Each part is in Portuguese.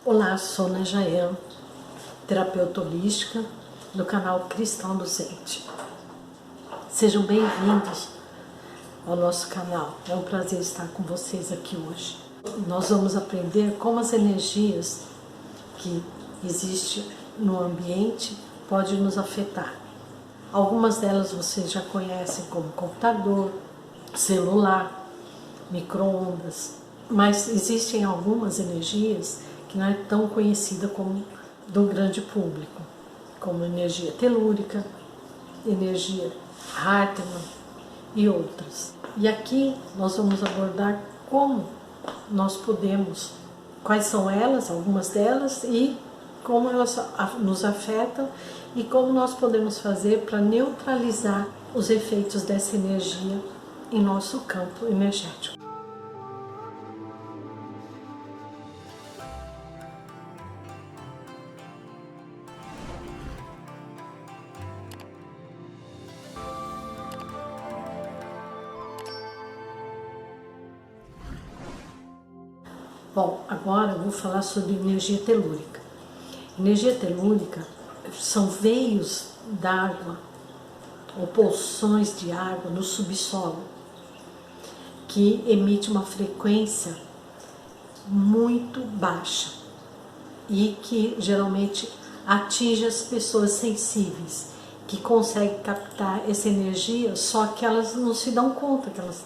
Olá, sou Najayan, terapeuta holística do canal Cristal Luzente. Sejam bem-vindos ao nosso canal. É um prazer estar com vocês aqui hoje. Nós vamos aprender como as energias que existem no ambiente podem nos afetar. Algumas delas vocês já conhecem como computador, celular, micro-ondas, mas existem algumas energias que não é tão conhecida como do grande público, como energia telúrica, energia Hartmann e outras. E aqui nós vamos abordar como nós podemos, quais são elas, algumas delas, e como elas nos afetam e como nós podemos fazer para neutralizar os efeitos dessa energia em nosso campo energético. Bom, agora eu vou falar sobre energia telúrica. Energia telúrica são veios d'água ou porções de água no subsolo que emite uma frequência muito baixa e que geralmente atinge as pessoas sensíveis, que conseguem captar essa energia, só que elas não se dão conta que elas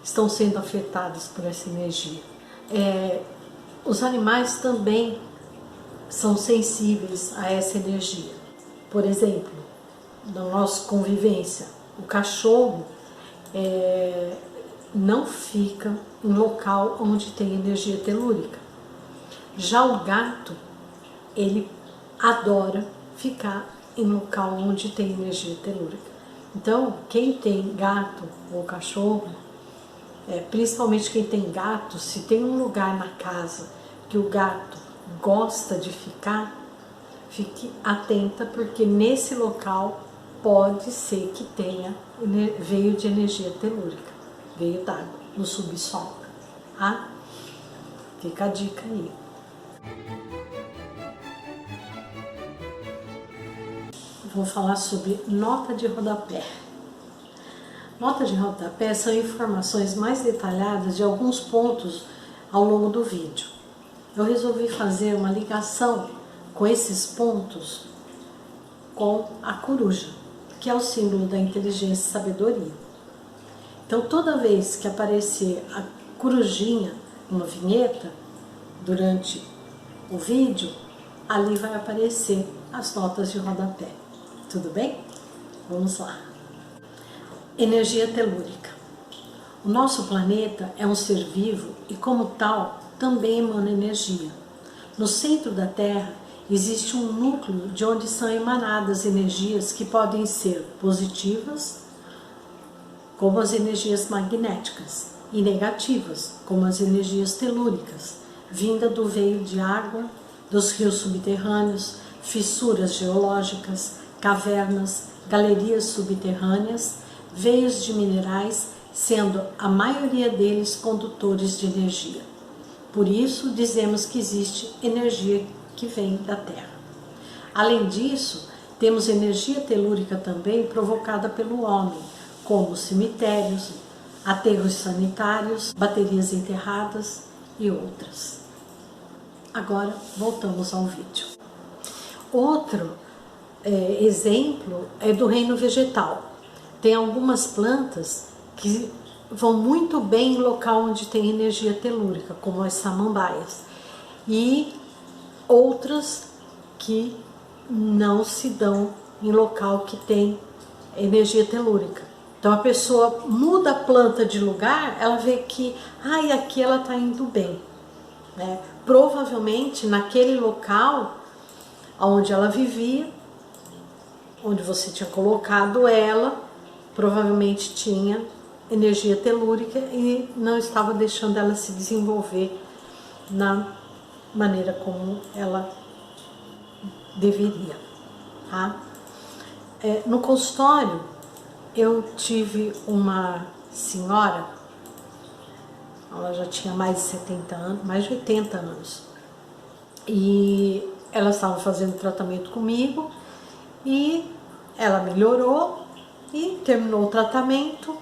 estão sendo afetadas por essa energia. Os animais também são sensíveis a essa energia. Por exemplo, na nossa convivência, o cachorro não fica em local onde tem energia telúrica. Já o gato, ele adora ficar em local onde tem energia telúrica. Então, quem tem gato ou cachorro, principalmente quem tem gato, se tem um lugar na casa que o gato gosta de ficar, fique atenta, porque nesse local pode ser que tenha veio de energia telúrica, veio d'água no subsolo, tá? Fica a dica aí. Vou falar sobre nota de rodapé. Notas de rodapé são informações mais detalhadas de alguns pontos ao longo do vídeo. Eu resolvi fazer uma ligação com esses pontos com a coruja, que é o símbolo da inteligência e sabedoria. Então, toda vez que aparecer a corujinha numa vinheta, durante o vídeo, ali vai aparecer as notas de rodapé. Tudo bem? Vamos lá. Energia telúrica. O nosso planeta é um ser vivo e, como tal, também emana energia. No centro da Terra existe um núcleo de onde são emanadas energias que podem ser positivas, como as energias magnéticas, e negativas, como as energias telúricas, vinda do veio de água, dos rios subterrâneos, fissuras geológicas, cavernas, galerias subterrâneas, veios de minerais, sendo a maioria deles condutores de energia. Por isso, dizemos que existe energia que vem da Terra. Além disso, temos energia telúrica também provocada pelo homem, como cemitérios, aterros sanitários, baterias enterradas e outras. Agora, voltamos ao vídeo. Outro exemplo é do reino vegetal. Tem algumas plantas que vão muito bem em local onde tem energia telúrica, como as samambaias, e outras que não se dão em local que tem energia telúrica. Então a pessoa muda a planta de lugar, ela vê que aqui ela está indo bem, né? Provavelmente naquele local onde ela vivia, onde você tinha colocado ela, provavelmente tinha energia telúrica e não estava deixando ela se desenvolver na maneira como ela deveria, tá? No consultório, eu tive uma senhora, ela já tinha mais de 70 anos, mais de 80 anos, E elas estavam fazendo tratamento comigo e ela melhorou e terminou o tratamento.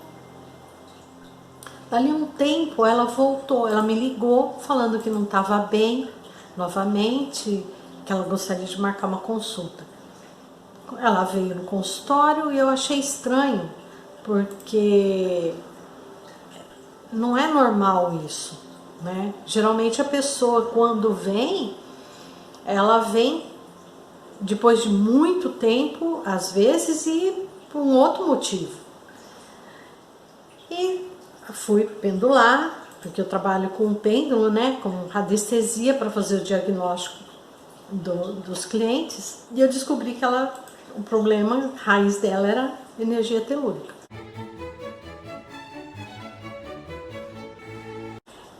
Dali um tempo ela voltou, ela me ligou falando que não estava bem novamente, que ela gostaria de marcar uma consulta. Ela veio no consultório e eu achei estranho, porque não é normal isso, né? Geralmente a pessoa quando vem, ela vem depois de muito tempo, às vezes, e por um outro motivo. E fui pendular, porque eu trabalho com pêndulo, né, com radiestesia para fazer o diagnóstico dos clientes, e eu descobri que o problema raiz dela era energia telúrica.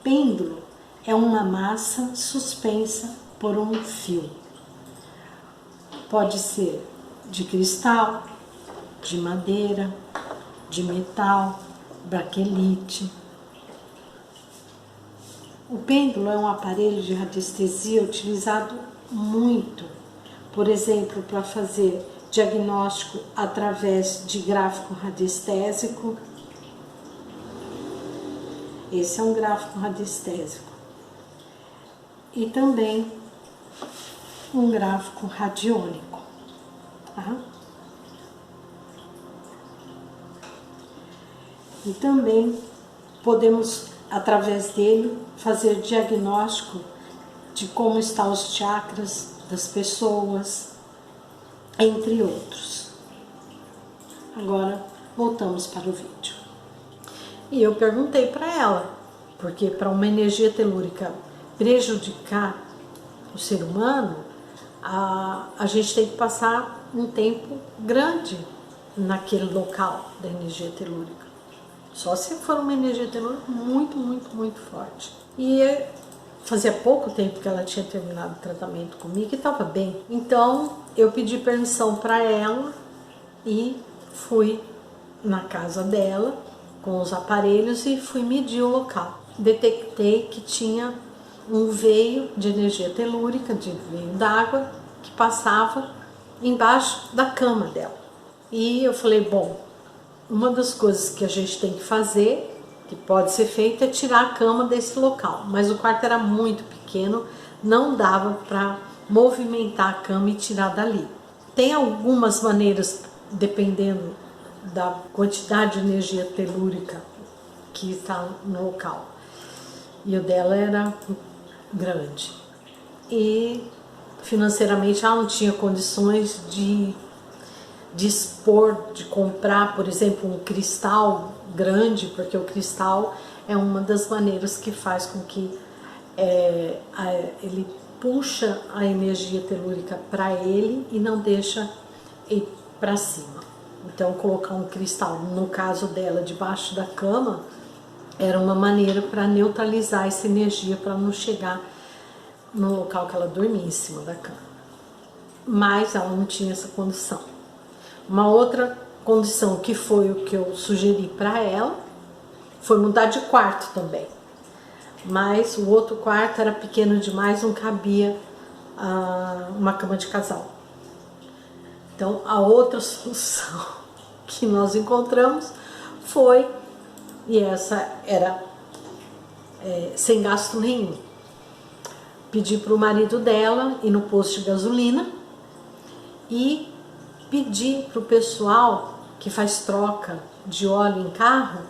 Pêndulo é uma massa suspensa por um fio. Pode ser de cristal, de madeira, de metal, braquelite. O pêndulo é um aparelho de radiestesia utilizado muito, por exemplo, para fazer diagnóstico através de gráfico radiestésico. Esse é um gráfico radiestésico. E também um gráfico radiônico. Tá? E também podemos, através dele, fazer diagnóstico de como estão os chakras das pessoas, entre outros. Agora, voltamos para o vídeo. E eu perguntei para ela, porque para uma energia telúrica prejudicar o ser humano, a gente tem que passar um tempo grande naquele local da energia telúrica. Só se for uma energia telúrica muito, muito, muito forte. E fazia pouco tempo que ela tinha terminado o tratamento comigo e estava bem. Então eu pedi permissão para ela e fui na casa dela com os aparelhos e fui medir o local. Detectei que tinha um veio de energia telúrica, de veio d'água, que passava embaixo da cama dela. E eu falei, bom, uma das coisas que a gente tem que fazer, que pode ser feito, é tirar a cama desse local. Mas o quarto era muito pequeno, não dava para movimentar a cama e tirar dali. Tem algumas maneiras, dependendo da quantidade de energia telúrica que está no local. E o dela era grande. E financeiramente ela não tinha condições de expor, de comprar, por exemplo, um cristal grande, porque o cristal é uma das maneiras que faz com que ele puxa a energia telúrica para ele e não deixa ir para cima. Então, colocar um cristal, no caso dela, debaixo da cama, era uma maneira para neutralizar essa energia, para não chegar no local que ela dormia, em cima da cama. Mas ela não tinha essa condição. Uma outra condição, que foi o que eu sugeri para ela, foi mudar de quarto também. Mas o outro quarto era pequeno demais, não cabia uma cama de casal. Então a outra solução que nós encontramos foi, e essa era sem gasto nenhum, pedir para o marido dela ir no posto de gasolina e pedir para o pessoal que faz troca de óleo em carro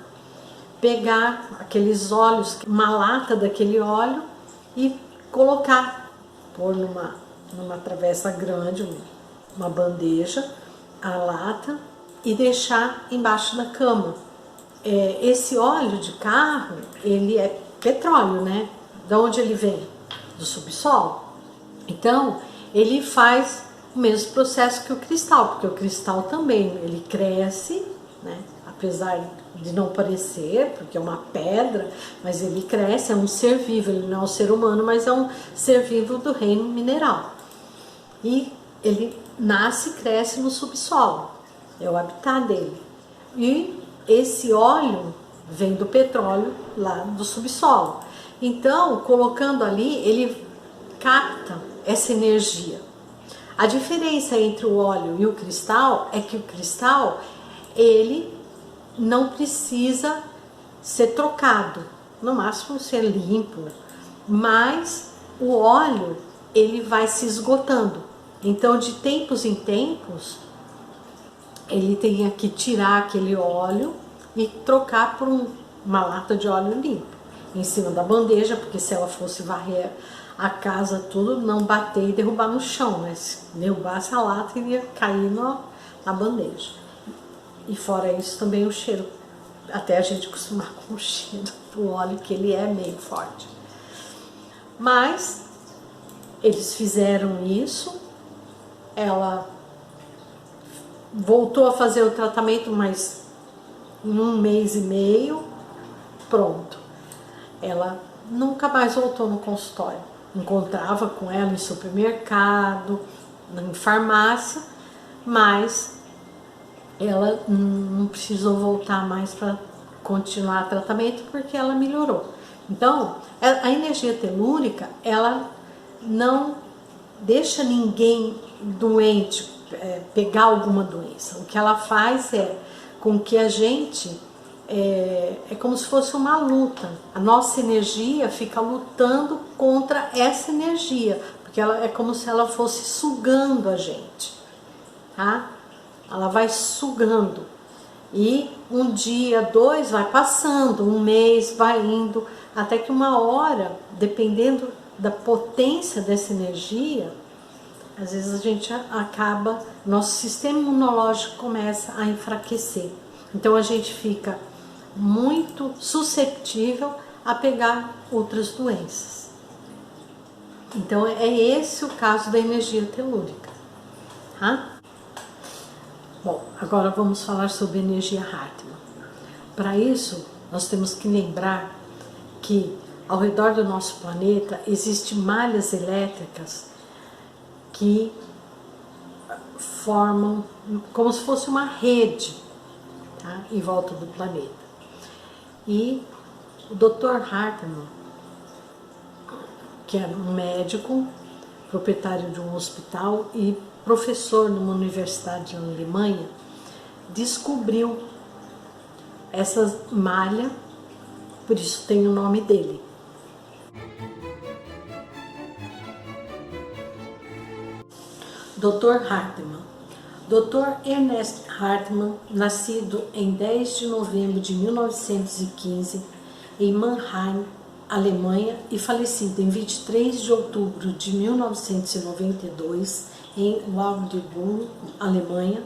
pegar aqueles óleos, uma lata daquele óleo e colocar, pôr numa travessa grande, uma bandeja, a lata e deixar embaixo da cama. Esse óleo de carro, ele é petróleo, né? De onde ele vem? Do subsolo. Então, ele faz o mesmo processo que o cristal, porque o cristal também, ele cresce, né? Apesar de não parecer, porque é uma pedra, mas ele cresce, é um ser vivo, ele não é um ser humano, mas é um ser vivo do reino mineral. E ele nasce e cresce no subsolo, é o habitat dele. E esse óleo vem do petróleo lá do subsolo. Então, colocando ali, ele capta essa energia. A diferença entre o óleo e o cristal é que o cristal, ele não precisa ser trocado, no máximo ser limpo, mas o óleo, ele vai se esgotando. Então, de tempos em tempos, ele tem que tirar aquele óleo e trocar por uma lata de óleo limpo em cima da bandeja, porque se ela fosse varrer a casa tudo, não bater e derrubar no chão, né? Se derrubasse a lata, iria cair na bandeja. E fora isso também o cheiro, até a gente acostumar com o cheiro do óleo, que ele é meio forte. Mas eles fizeram isso, ela voltou a fazer o tratamento, mas em 1 mês e meio, pronto. Ela nunca mais voltou no consultório. Encontrava com ela em supermercado, em farmácia, mas ela não precisou voltar mais para continuar o tratamento porque ela melhorou. Então, a energia telúrica, ela não deixa ninguém doente, pegar alguma doença. O que ela faz é com que a gente, é como se fosse uma luta. A nossa energia fica lutando contra essa energia, porque ela é como se ela fosse sugando a gente, tá? Ela vai sugando. E um dia, 2 vai passando, 1 mês vai indo, até que uma hora, dependendo da potência dessa energia, às vezes a gente acaba, nosso sistema imunológico começa a enfraquecer. Então a gente fica muito susceptível a pegar outras doenças. Então é esse o caso da energia telúrica, tá? Bom, agora vamos falar sobre energia Hartmann. Para isso, nós temos que lembrar que ao redor do nosso planeta existem malhas elétricas que formam como se fosse uma rede, tá, em volta do planeta. E o Dr. Hartmann, que é um médico, proprietário de um hospital e professor numa universidade na Alemanha, descobriu essa malha, por isso tem o nome dele. Dr. Hartmann. Dr. Ernest Hartmann, nascido em 10 de novembro de 1915 em Mannheim, Alemanha, e falecido em 23 de outubro de 1992 em Magdeburg, Alemanha,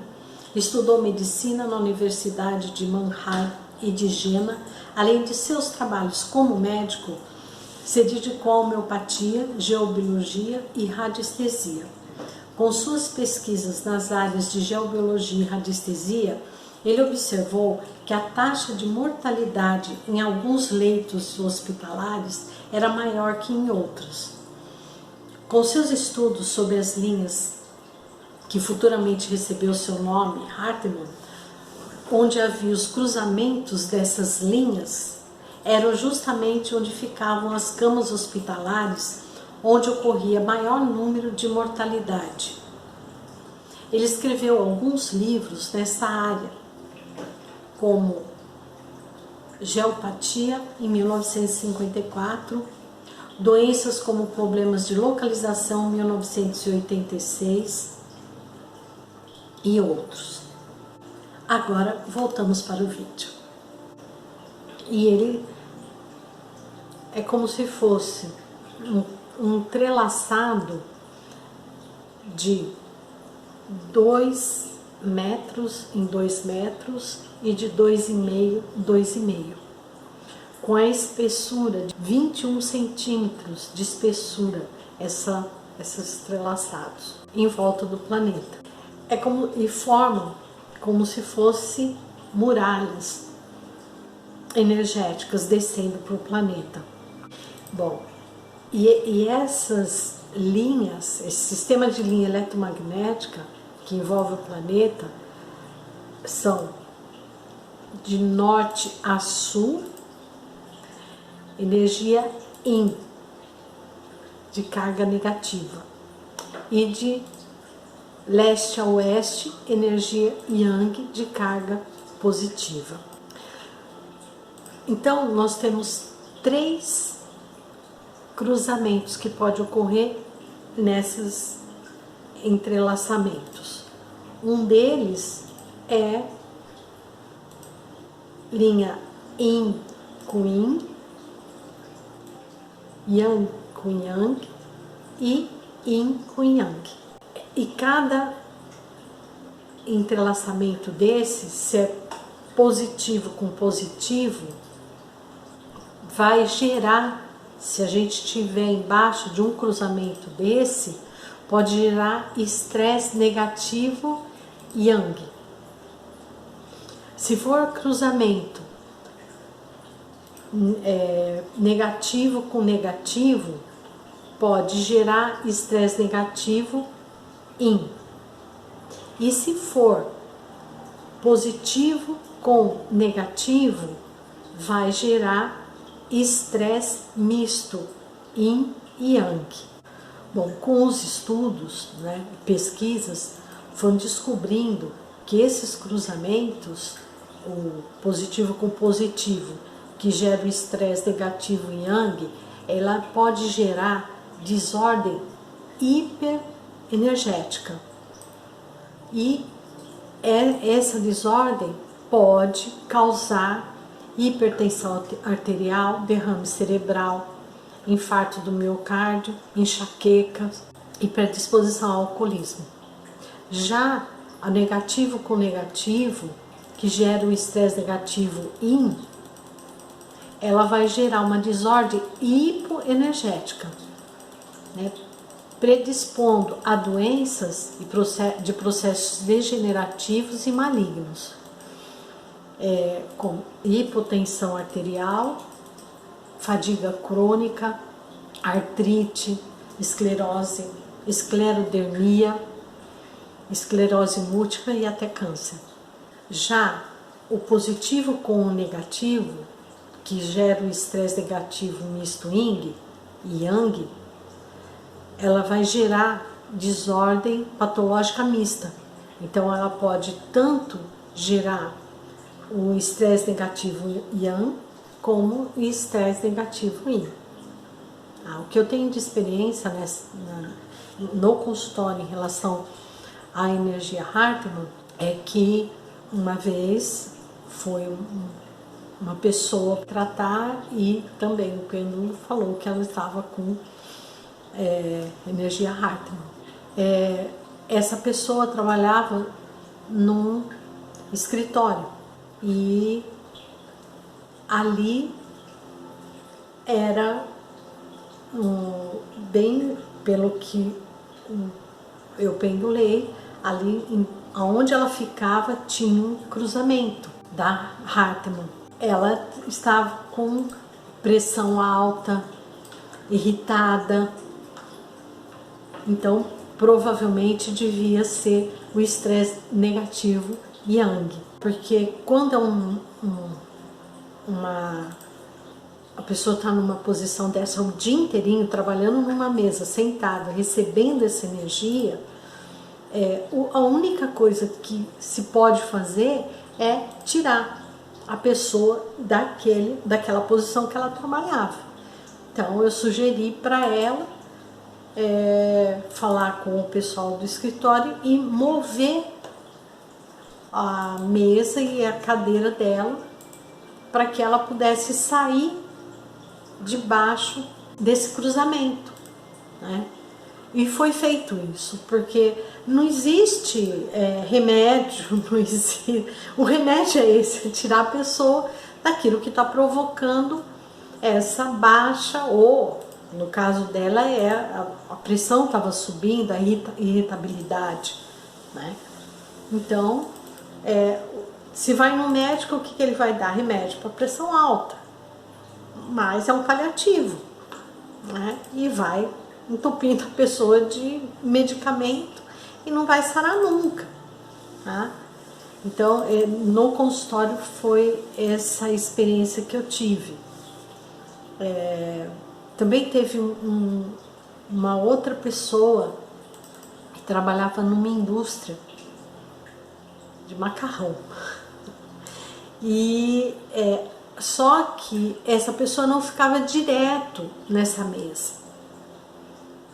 estudou medicina na Universidade de Mannheim e de Jena. Além de seus trabalhos como médico, se dedicou à homeopatia, geobiologia e radiestesia. Com suas pesquisas nas áreas de geobiologia e radiestesia, ele observou que a taxa de mortalidade em alguns leitos hospitalares era maior que em outros. Com seus estudos sobre as linhas que futuramente recebeu seu nome, Hartmann, onde havia os cruzamentos dessas linhas, eram justamente onde ficavam as camas hospitalares, onde ocorria maior número de mortalidade. Ele escreveu alguns livros nessa área, como Geopatia, em 1954, Doenças como Problemas de Localização, 1986, e outros. Agora voltamos para o vídeo. E ele é como se fosse um entrelaçado de 2 metros em 2 metros e de 2,5 em 2,5, com a espessura de 21 centímetros de espessura, esses entrelaçados em volta do planeta. E formam como se fosse muralhas energéticas descendo para o planeta. Bom, e essas linhas, esse sistema de linha eletromagnética que envolve o planeta, são de norte a sul, energia Yin, de carga negativa. E de leste a oeste, energia yang de carga positiva. Então, nós temos 3 cruzamentos que podem ocorrer nesses entrelaçamentos. Um deles é linha Yin com Yin, Yang com Yang e Yin com Yang. E cada entrelaçamento desses, se é positivo com positivo, vai gerar, se a gente estiver embaixo de um cruzamento desse, pode gerar estresse negativo Yang. Se for cruzamento negativo com negativo, pode gerar estresse negativo Yin. E se for positivo com negativo, vai gerar estresse misto Yin e Yang. Bom, com os estudos, né, pesquisas, foram descobrindo que esses cruzamentos, o positivo com positivo, que gera o estresse negativo Yang, ela pode gerar desordem hiperenergética. E essa desordem pode causar hipertensão arterial, derrame cerebral, infarto do miocárdio, enxaquecas e predisposição ao alcoolismo. Já a negativo com negativo, que gera o estresse negativo Yin, ela vai gerar uma desordem hipoenergética, né, predispondo a doenças de processos degenerativos e malignos, como hipotensão arterial, fadiga crônica, artrite, esclerose, esclerodermia, esclerose múltipla e até câncer. Já o positivo com o negativo, que gera o estresse negativo misto Yin e Yang, ela vai gerar desordem patológica mista. Então ela pode tanto gerar o estresse negativo Yang como o estresse negativo Yin. O que eu tenho de experiência no consultório em relação à energia Hartmann é que uma vez foi uma pessoa tratar e também o pêndulo falou que ela estava com energia Hartmann. Essa pessoa trabalhava num escritório e ali era bem, pelo que eu pendulei, ali onde ela ficava tinha um cruzamento da Hartmann. Ela estava com pressão alta, irritada, então provavelmente devia ser o estresse negativo Yang, porque quando a pessoa está numa posição dessa o dia inteirinho, trabalhando numa mesa, sentada, recebendo essa energia, a única coisa que se pode fazer é tirar a pessoa daquela posição que ela trabalhava. Então eu sugeri para ela falar com o pessoal do escritório e mover a mesa e a cadeira dela para que ela pudesse sair debaixo desse cruzamento, né? E foi feito isso, porque não existe remédio, não existe. O remédio é esse, tirar a pessoa daquilo que está provocando essa baixa, ou no caso dela a pressão estava subindo, a irritabilidade, né? Então, se vai no médico, o que ele vai dar? Remédio para pressão alta, mas é um paliativo, né? E vai entupindo a pessoa de medicamento e não vai sarar nunca, tá? Então, no consultório foi essa experiência que eu tive. Também teve uma outra pessoa que trabalhava numa indústria de macarrão. E só que essa pessoa não ficava direto nessa mesa,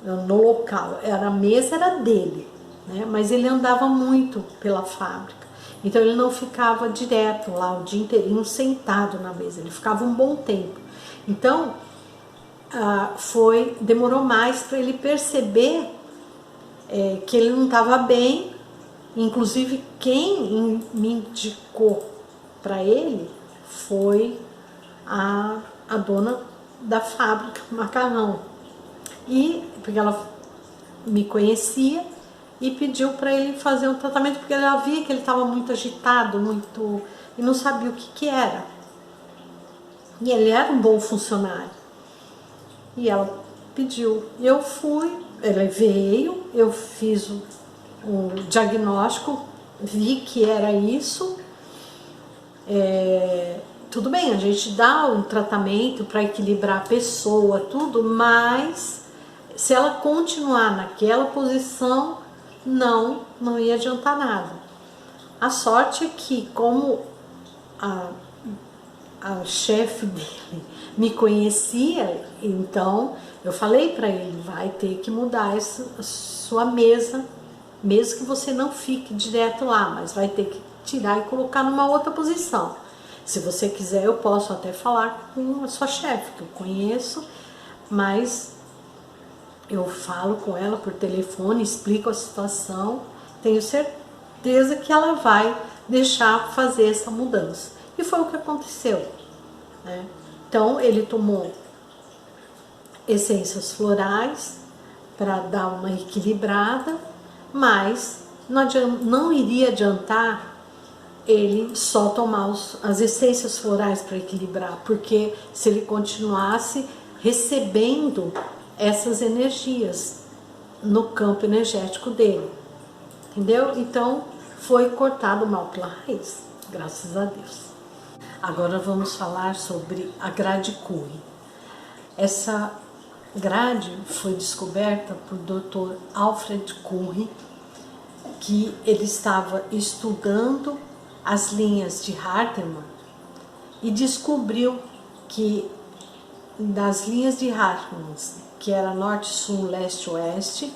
no local. A mesa era dele, né? Mas ele andava muito pela fábrica. Então ele não ficava direto lá o dia inteirinho sentado na mesa, ele ficava um bom tempo. Então demorou mais para ele perceber que ele não estava bem. Inclusive quem me indicou para ele foi a dona da fábrica Macarrão, porque ela me conhecia e pediu para ele fazer um tratamento, porque ela via que ele estava muito agitado, e não sabia o que era. E ele era um bom funcionário. E ela pediu. Eu fui, ela veio, eu fiz um diagnóstico, vi que era isso. Tudo bem, a gente dá um tratamento para equilibrar a pessoa, tudo, mas se ela continuar naquela posição, não ia adiantar nada. A sorte é que, como a chefe dele me conhecia, então eu falei para ele, vai ter que mudar a sua mesa, mesmo que você não fique direto lá, mas vai ter que tirar e colocar numa outra posição. Se você quiser, eu posso até falar com a sua chefe, que eu conheço, mas eu falo com ela por telefone, explico a situação, tenho certeza que ela vai deixar fazer essa mudança. E foi o que aconteceu, né? Então ele tomou essências florais para dar uma equilibrada, mas não iria adiantar ele só tomar as essências florais para equilibrar, porque se ele continuasse recebendo essas energias no campo energético dele, entendeu? Então foi cortado o mal pela raiz, graças a Deus. Agora vamos falar sobre a grade Curry. Essa grade foi descoberta por Dr. Alfred Curry, que ele estava estudando as linhas de Hartemann e descobriu que das linhas de Hartemann, que era norte, sul, leste, oeste,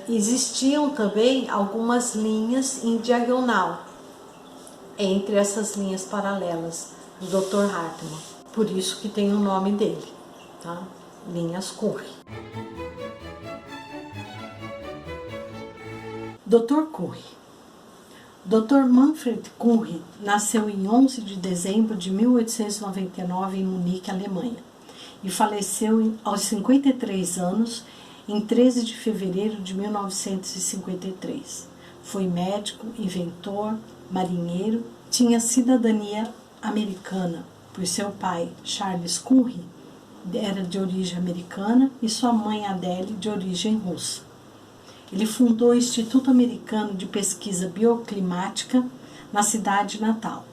existiam também algumas linhas em diagonal entre essas linhas paralelas do Dr. Hartemann. Por isso que tem o nome dele, tá? Linhas Curry. Dr. Curry. Dr. Manfred Curry nasceu em 11 de dezembro de 1899 em Munique, Alemanha, e faleceu aos 53 anos em 13 de fevereiro de 1953. Foi médico, inventor, marinheiro, tinha cidadania americana, por seu pai, Charles Curry, era de origem americana, e sua mãe, Adele, de origem russa. Ele fundou o Instituto Americano de Pesquisa Bioclimática na cidade natal.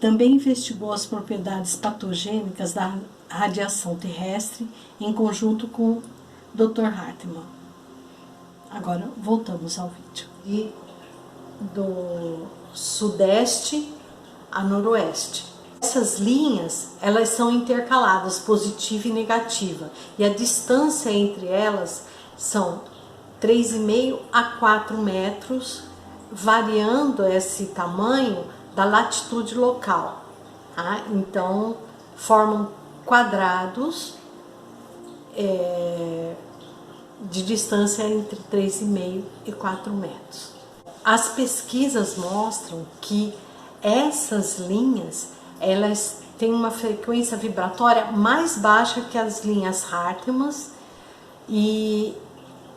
Também investigou as propriedades patogênicas da radiação terrestre em conjunto com Dr. Hartemann. Agora voltamos ao vídeo. E do sudeste a noroeste. Essas linhas, elas são intercaladas, positiva e negativa, e a distância entre elas são 3,5 a 4 metros, variando esse tamanho da latitude local, tá? Então, formam quadrados de distância entre 3,5 e 4 metros. As pesquisas mostram que essas linhas, elas têm uma frequência vibratória mais baixa que as linhas Hartemann e,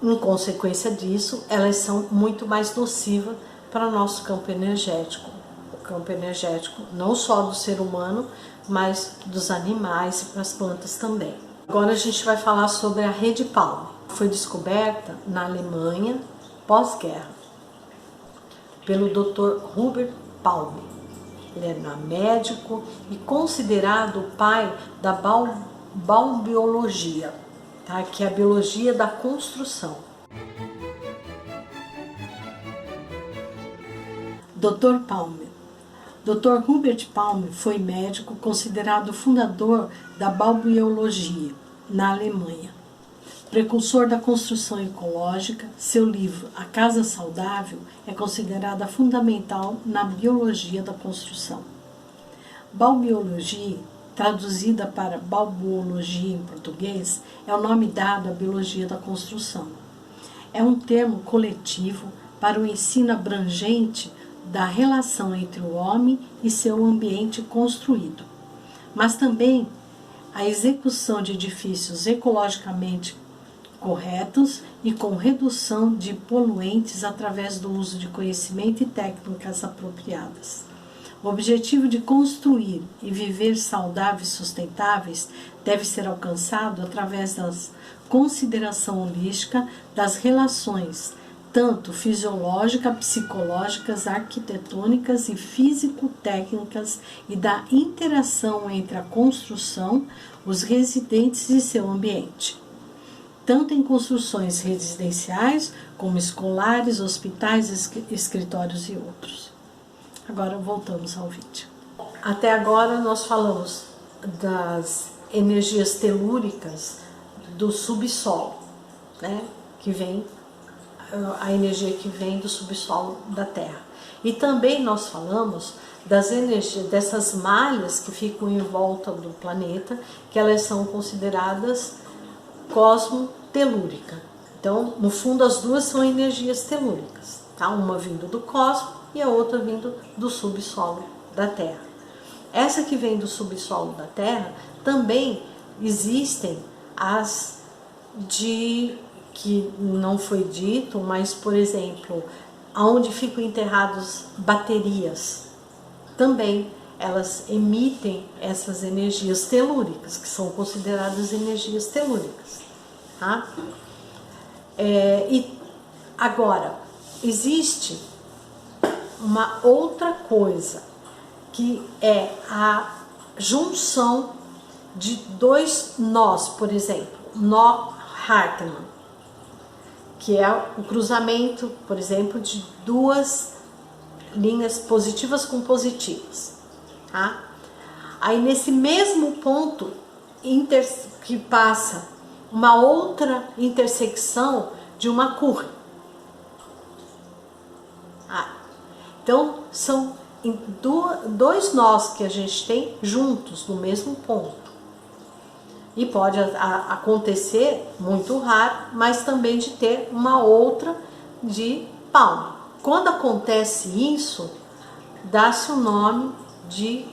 em consequência disso, elas são muito mais nocivas para o nosso campo energético. O campo energético não só do ser humano, mas dos animais e para as plantas também. Agora a gente vai falar sobre a rede Palme. Foi descoberta na Alemanha pós-guerra pelo Dr. Hubert Palme. Ele era médico e considerado o pai da balbiologia. tá? Que é a biologia da construção. Dr. Palmer. Dr. Hubert Palmer foi médico considerado fundador da balbiologia na Alemanha. Precursor da construção ecológica, seu livro A Casa Saudável é considerada fundamental na biologia da construção. Balbiologia, traduzida para balbuologia em português, é o nome dado à biologia da construção. É um termo coletivo para o ensino abrangente da relação entre o homem e seu ambiente construído, mas também a execução de edifícios ecologicamente corretos e com redução de poluentes através do uso de conhecimento e técnicas apropriadas. O objetivo de construir e viver saudáveis e sustentáveis deve ser alcançado através da consideração holística das relações, tanto fisiológicas, psicológicas, arquitetônicas e físico-técnicas e da interação entre a construção, os residentes e seu ambiente, tanto em construções residenciais como escolares, hospitais, escritórios e outros. Agora voltamos ao vídeo. Até agora nós falamos das energias telúricas do subsolo, né? Que vem a energia que vem do subsolo da Terra. E também nós falamos das energias, dessas malhas que ficam em volta do planeta, que elas são consideradas cosmotelúrica. Então, no fundo, as duas são energias telúricas, tá? Uma vindo do cosmos e a outra vindo do subsolo da Terra. Essa que vem do subsolo da Terra, também existem as que não foi dito, mas, por exemplo, onde ficam enterradas baterias, também elas emitem essas energias telúricas, que são consideradas energias telúricas. Tá? E agora, existe uma outra coisa, que é a junção de dois nós, por exemplo, nó Hartmann, que é o cruzamento, por exemplo, de duas linhas positivas com positivas. Tá? Aí nesse mesmo ponto que passa uma outra intersecção de uma curva. Então são dois nós que a gente tem juntos no mesmo ponto. E pode acontecer, muito raro, mas também de ter uma outra de Palmer. Quando acontece isso, dá-se o nome de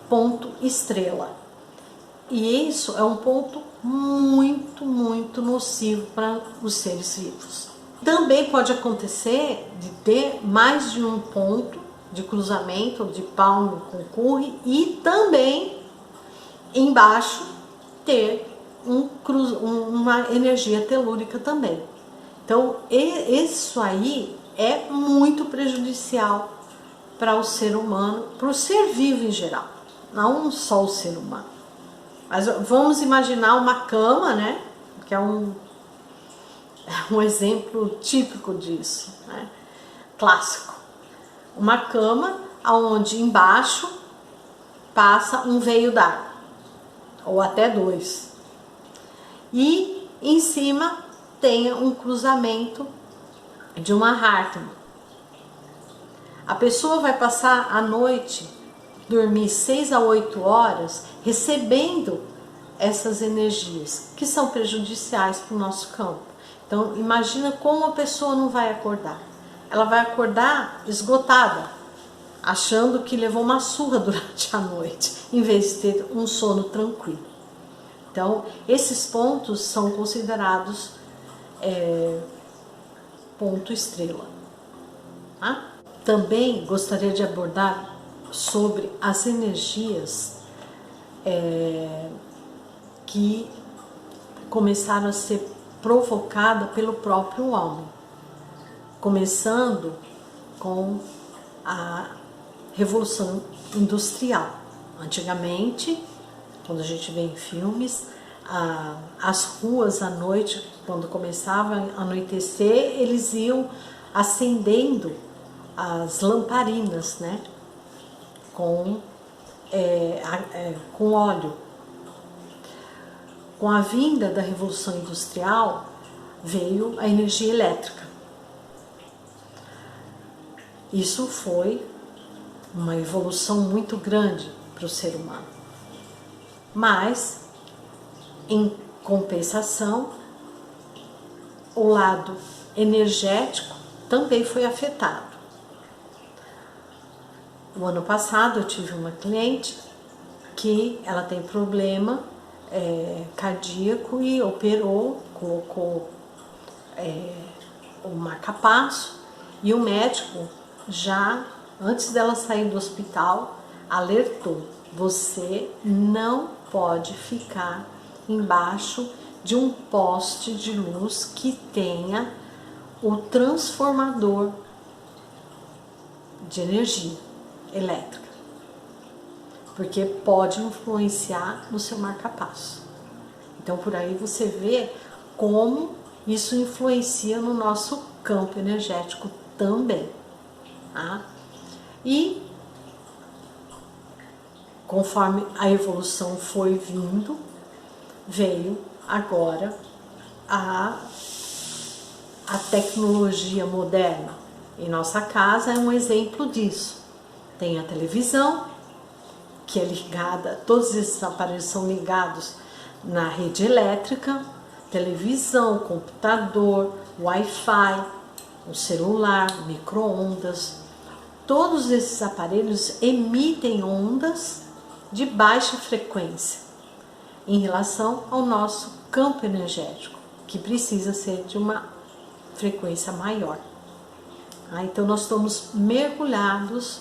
ponto estrela. E isso é um ponto muito, muito nocivo para os seres vivos. Também pode acontecer de ter mais de um ponto de cruzamento de Palmer com Curry e também embaixo ter uma energia telúrica também. Então, isso aí é muito prejudicial para o ser humano, para o ser vivo em geral, não só o ser humano. Mas vamos imaginar uma cama, né? Que é um exemplo típico disso, né? Clássico. Uma cama onde embaixo passa um veio d'água, ou até dois. E em cima tem um cruzamento de uma Hartmann. A pessoa vai passar a noite, dormir 6 a 8 horas, recebendo essas energias, que são prejudiciais para o nosso campo. Então, imagina como a pessoa não vai acordar. Ela vai acordar esgotada, achando que levou uma surra durante a noite, em vez de ter um sono tranquilo. Então, esses pontos são considerados ponto estrela. Tá? Também gostaria de abordar sobre as energias que começaram a ser provocadas pelo próprio homem, começando com a Revolução Industrial. Antigamente, quando a gente vê em filmes, as ruas à noite, quando começava a anoitecer, eles iam acendendo as lamparinas, né, com óleo. Com a vinda da Revolução Industrial, veio a energia elétrica. Isso foi uma evolução muito grande para o ser humano. Mas, em compensação, o lado energético também foi afetado. O ano passado eu tive uma cliente que ela tem problema cardíaco e operou, colocou o marca-passo, e o médico, já antes dela sair do hospital, alertou: você não pode ficar embaixo de um poste de luz que tenha o transformador de energia elétrica, porque pode influenciar no seu marca-passo. Então, por aí você vê como isso influencia no nosso campo energético também, tá? E conforme a evolução foi vindo, veio agora a tecnologia moderna. Em nossa casa é um exemplo disso. Tem a televisão, que é ligada, todos esses aparelhos são ligados na rede elétrica, televisão, computador, Wi-Fi, o celular, micro-ondas. Todos esses aparelhos emitem ondas de baixa frequência em relação ao nosso campo energético, que precisa ser de uma frequência maior. Então nós estamos mergulhados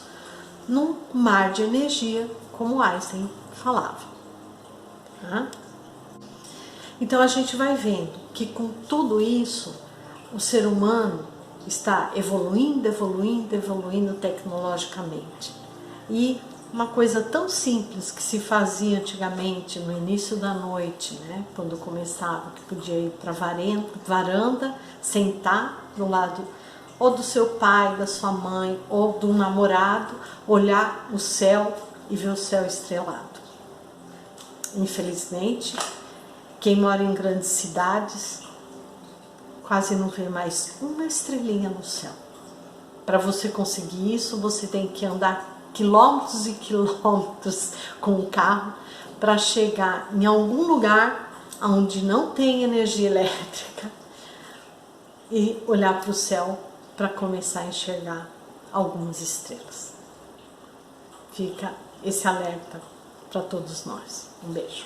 num mar de energia, como Einstein falava. Então a gente vai vendo que com tudo isso o ser humano está evoluindo tecnologicamente. E uma coisa tão simples que se fazia antigamente no início da noite, né, quando começava, que podia ir para a varanda, sentar do lado ou do seu pai, da sua mãe, ou do namorado, olhar o céu e ver o céu estrelado. Infelizmente, quem mora em grandes cidades quase não vê mais uma estrelinha no céu. Para você conseguir isso, você tem que andar quilômetros e quilômetros com o carro para chegar em algum lugar onde não tem energia elétrica e olhar para o céu para começar a enxergar algumas estrelas. Fica esse alerta para todos nós. Um beijo.